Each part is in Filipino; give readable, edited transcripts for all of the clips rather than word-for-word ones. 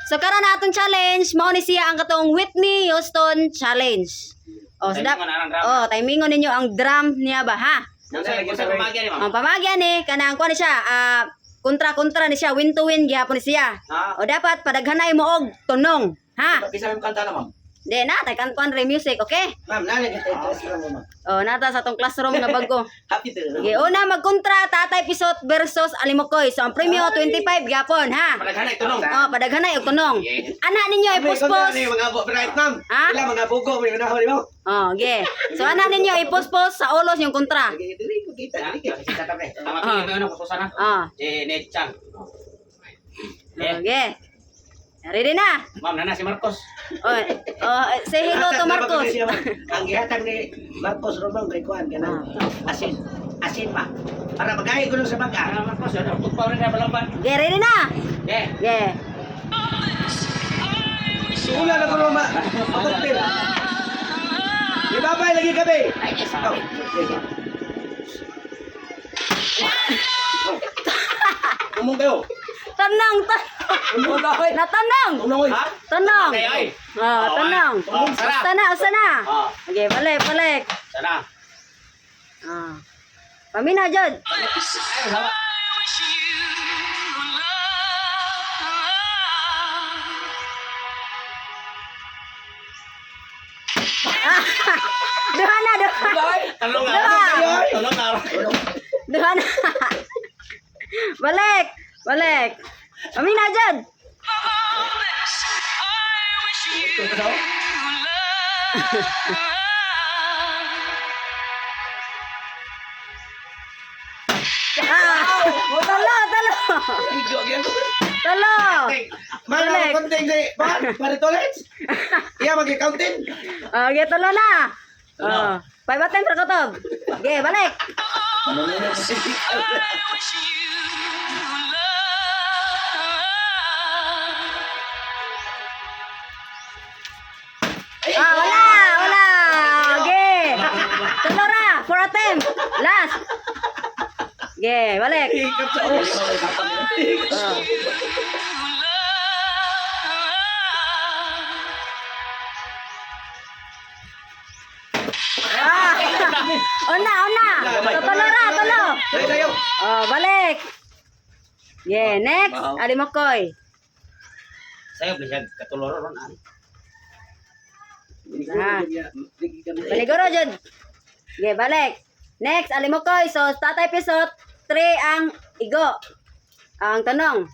So karon na atong challenge mao ni siya ang katong Whitney Houston challenge. Oh, timingon ninyo ang drum niya ba ha? Pamagyan ni kanang kuan siya kontra ni siya win to win gyapon ni siya. O dapat padaghanay mo og tunong ha? Kisa mo kanta na ma'am. Di na tay kantuan re music, okay? Ma'am, nana kita classroom mo ma'am. Oh, nata sa tong classroom nga bago. Happy to. Okay, una magkontra Tatay Pisot versus Alimokoy. So ang premyo 25 gyapon ha. Padaghanay tunong. Oh, padaghanay og tunong. Ana ninyo ipospos. Mga bright ma'am. Ha? Sila mga bugo may unahon mo. Oh, okay. So ana ninyo ipospos sa ulos yung kontra. Dili ko kita, dili kita tabi. Tama pilih mo ano kutusan na. Oh, Net Chan. okay. Ready na? Ma'am, nana si Marcos. Oh, say hello to Marcos. Ang gihatag ni Marcos Romang kay kuan kanang asin. Asin pa. Para magahi ko sa baga. Nana Marcos, ano? Tugpaw rin na balamban. Okay, ready na? Eh. Okay. Sula na ko ma. Pagpil. Ibabay lagi gabi. Ay, sabi. Umong kayo. Tanong. Umong kayo. Natanong. Umong kayo. Ha? Tanong. Okay, ay. Oh, tanong. Usa na. Okay, balik. Sana. Pamina jud. Ay, sama. Duha na. Talong na. Dua. Talong na. Duha na. Balik. Pamina jud. Talo. Mana Balik. konting si Pare Tolets? Iya magi-counting. Okay, talo na. Paibaten sa katob. Okay, balik. Wala. Okay. Talo ra. 4 attempt. Last. Okay, balik. Hikap sa ulo. Una. Talo. Sayo. Balik. Yeah, next. Alimokoy. Saya bisa ketulur ron an. Baligoro jud. Yeah, balik. Next, Alimokoy. So, Tatay Pisot, 3 ang igo. Ang tanong.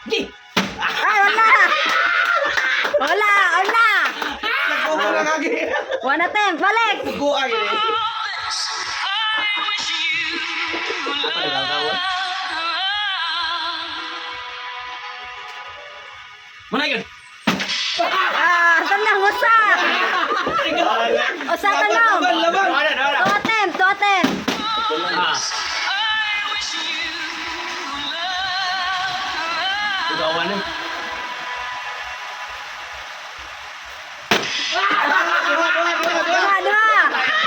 Di. Wala. Nagbuko lang agi. 1 attempt, balik. Buko agi. Mana yun? Tanong, usa. Usa tanong. Laban. 2 attempt. Ah. Tugawan eh.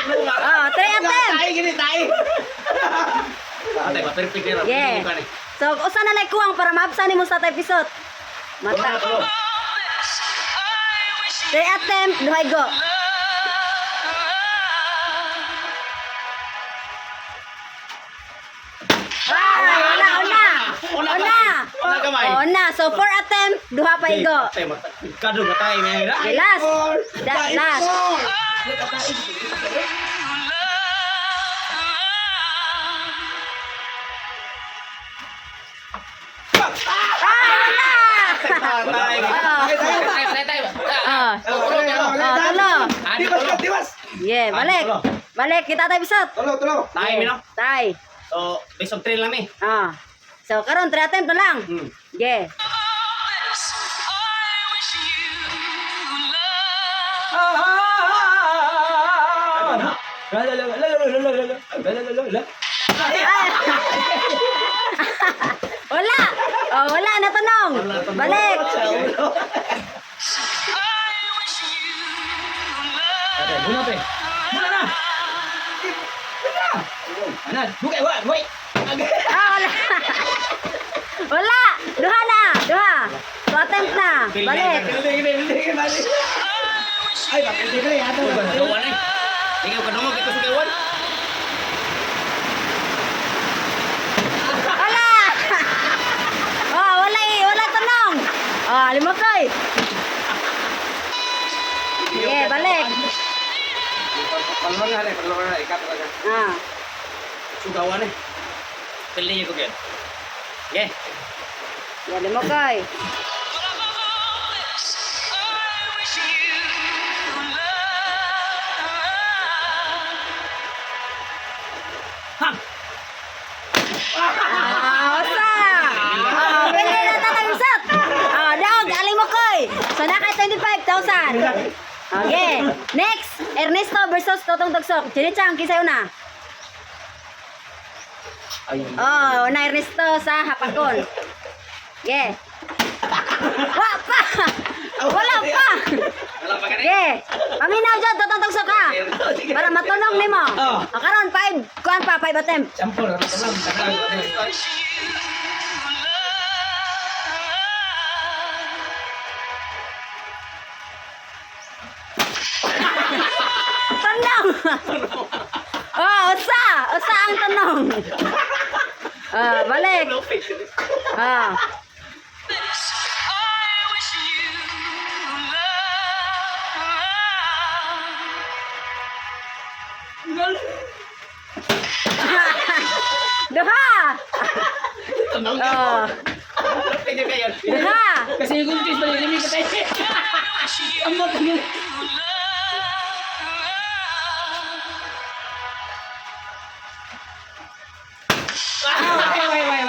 Dua. 3 attempt. Tai gini tai. Ate, perfect ni Rob. Yeah. So, usa na lang kuwang para maabsan nimo sa Tatay Pisot. Mata. 3 attempt, 2 igo. Una kamay. Una. So, 4 attempt, 2 pa igo. Kado matay may hira. Okay, last. Last. Patay. Talo. Tiwas. Yeah, balik kita Tatay Pisot. Tolo. Tay mi no. Tay. So, best of 3 lang mi. So, karon 3 attempt na lang. Yeah. Wala. Wala na tanong. Balik. Muna pe. Muna na. Anan, bukay wa, hoy. Ah, wala. Wala. Duha na. Duha. So, attempt na. Balik. Hindi, balik. Ay, bakit di kaya ato. Kadugan eh. Ikaw kadungog ito sa kawan. Wala. Oh, wala eh. Wala tanong. Oh, limakay. Sige, balik. Palungan na, ikat talaga. Ah. Sugawan eh. Pilih niyo ko yan. Okay. Yan, limakay. Ah, usa. Ah, pili na tatang isot. Ah, dog, alimakay. So, naka 25,000. Okay. Next, Ernesto versus Totong Tugsok. Chinichang, kisay una. Oh, una Ernesto sa hapakon. Yeah. Wa pa. Wala pa. Wala pa ka Okay. Paminaw dyan, Totong Tugsok ha. Para matunog ni mo. Oh. Karon 5, kuan pa, 5 attempt. Campur, ano lang, Tanong. Oh, usa. Usa ang tanong. Ah, balik. Ah. Duha. Tanong Oh. Tingnan kayo. Duha. Kasi yung guntis pa yung ka tayo. Amot yun.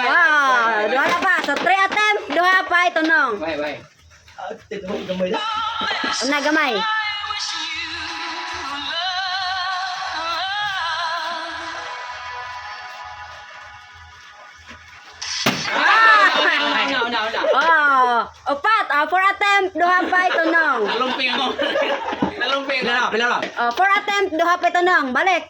Ah, duha na pa. So 3 attempt, duha pa itunong. Wai. Gamay na. Una gamay. Oh, upat. 4 attempt, duha pa itunong. Nalumping ako. Nalumping Pila ako. na, pila na. Oh, 4 attempt, duha pa itunong. Balik.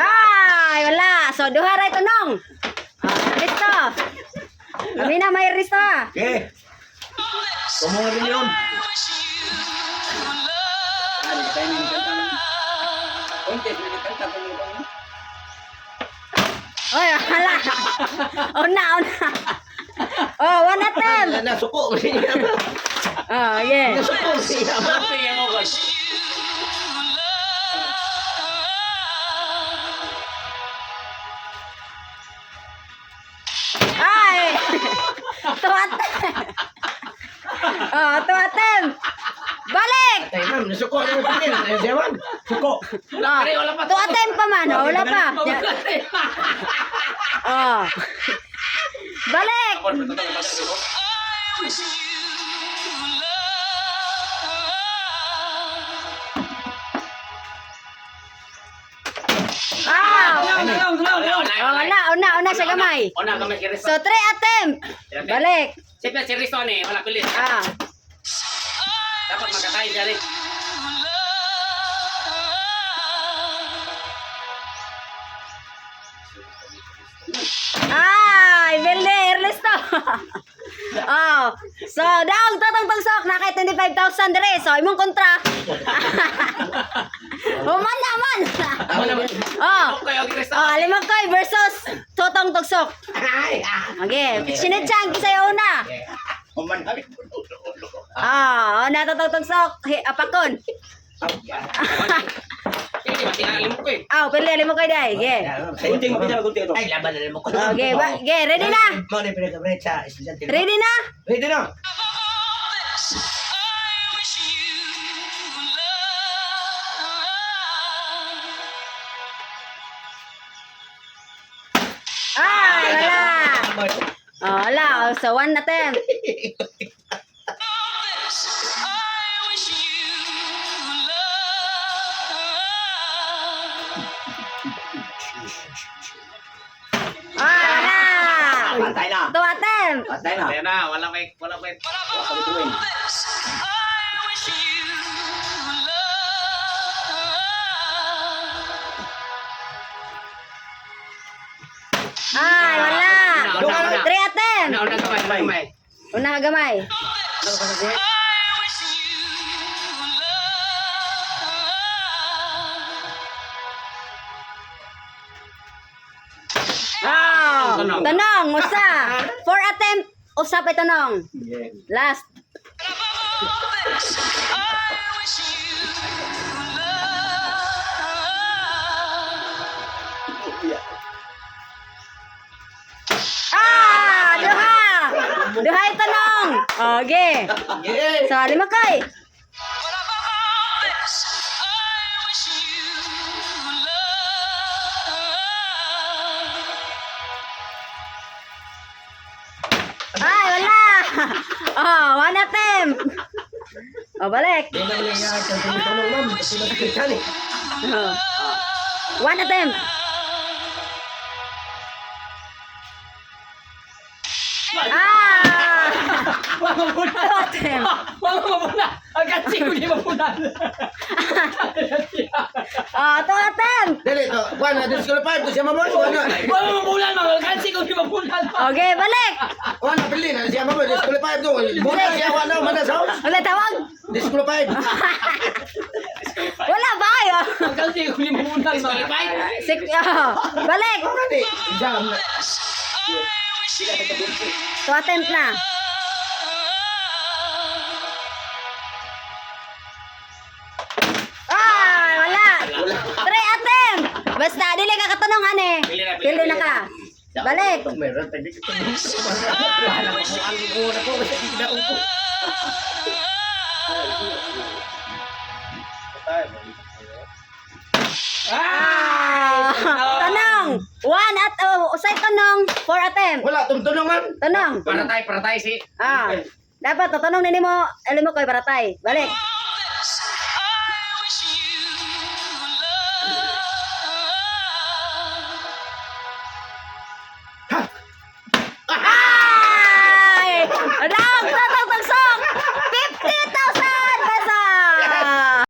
Ay, wala. So, duha ra itunong. Risto. Kami na may risto. Okay. Kumungan din yun. Oy, wala. Una. Oh, 1 attempt. Nasuko. Oh, yeah. Nasuko siya. Nalumping ako. Ay! 2 attempt. Oh, 2 attempt. Balik! Tay ma'am, nasuko na yung panin. Siyawan. Suko. Oh, 2 attempt pa man. Oh, wala pa. Oh. Balik! Ah! Oh, una sa gamay. Una kami si Risto. So, 3 attempt. Balik. Siyempre si Risto ni, wala pilit. Ah. Dapat magkatay siya rin. Ay, Belde, Ernesto. Oh. So, daog Totong Tugsok na kay 25,000 dire. So, imong kontra. Human naman. Oh. Okay, okay, Risto. Oh, Limakay versus Totong Tugsok. Ay, Okay, sinitsang kisay una. Human kami. Ah, na Totong Tugsok, apakon. Hindi, matinalim ko eh. Aw, pili Limakay dai. Okay. Gunting, gunting ito. Ay, laban na mo ko. Okay, okay, ready na? Mo ni pinag-break sa estudyante. Ready na? Ready na. Ay, wala. Oh, wala. So, 1 attempt. Ay, wala. Patay na. 2 attempt. Tayo na. Ayan na, wala may. Pagituin. Ay, wala. Una. 3 attempt. Una kamay. Una ka gamay. Oh, Tanong. tanong, usa. 4 attempt, usap ay tanong. Last. Duha. Duha ay tanong. Okay. Yeah. So, lima kay. Ay, wala. Oh, 1 attempt. Oh, balik. Hindi na ulit yan. Tanong ma'am. Kasi nagkita ni. Oh. 1 attempt. Wala mo muna. 2 attempt. Wala mo muna. Ang kasi ko di mapuna. Oh, 2 attempt. Dali, to. Kuan na, disqualified to siya mamoy. Kuan na. Wala mo muna. Ang kasi ko di mapuna. Okay, balik. Kuan na, pili na siya mamoy. Disqualified to. Muna siya, kuan na, mana sa house. Wala tawag. Disqualified. Wala ba kayo? Ang kasi ko di mapuna. Balik. Kuan na di. Jam na. 2 attempt na. Ay, wala. 3 attempt. Basta, dili ka katanong, ane. Pili na ka. Balik. Meron, tagi ko. Wala ko ang una ko. Kasi hindi na upo. Tanong. 1 at, usay tanong. 4 attempt. Wala, tumtunong man. Tanong. Para tayo si. Dapat, tanong nini mo, alam mo ko'y paratay. Balik.